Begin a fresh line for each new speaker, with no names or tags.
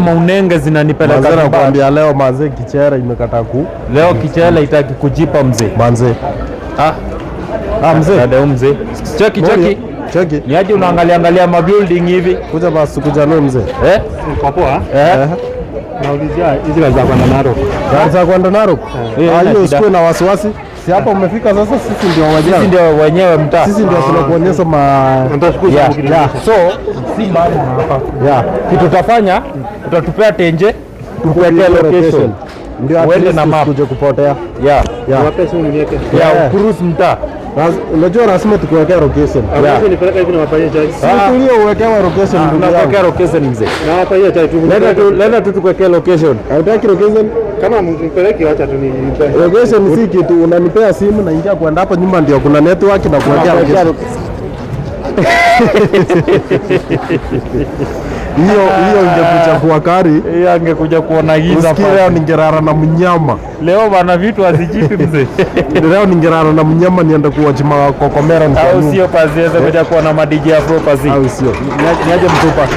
Maunenge zinanipeleka
Mazee nakwambia leo mazee Kichere imekataa
leo Kichere itaki kujipa mzee.
Manze. Mzee.
Dada mzee. Cheki. Ni aje unaangalia mabuilding hivi?
Kuja basi kuja leo mzee.
Kwa poa? Naulizia hizi za kwenda Narok.
Za kwenda Narok? Hiyo usiwe na wasiwasi. Si hapa umefika sasa, sisi ndio wenyewe.
Sisi ndio wenyewe mtaa.
Sisi ndio tunakuonyesha
So si mbali na hapa. Kitu tutafanya utatupea tenje tukuwekea location.
Ndio uende na map uje kupotea.
Wape simu niweke.
Cruise mtaa.
Unajua lazima tukuwekea location.
Nipeleka hivi na wafanyie chai.
Sisi tulio uwekewa location ndio.
Tunawekea location mzee.
Na wafanyie chai tu.
Leta tu tukuwekea location.
Hautaki location?
Kama mpeleke acha tu ni
location si kitu, unanipea simu na ingia kwenda hapo nyumba ndio kuna network na kuwekea location. Hiyo ingekuja kwa kari.
Hiyo angekuja kuona giza
pale. Leo ningerara na mnyama.
Leo bana vitu hazijipi mzee.
Leo ningerara na mnyama niende kuwachima kokomera
au sio? Pazi kuja kuona madiji afro pazi.
Au sio?
Niaje mtupa.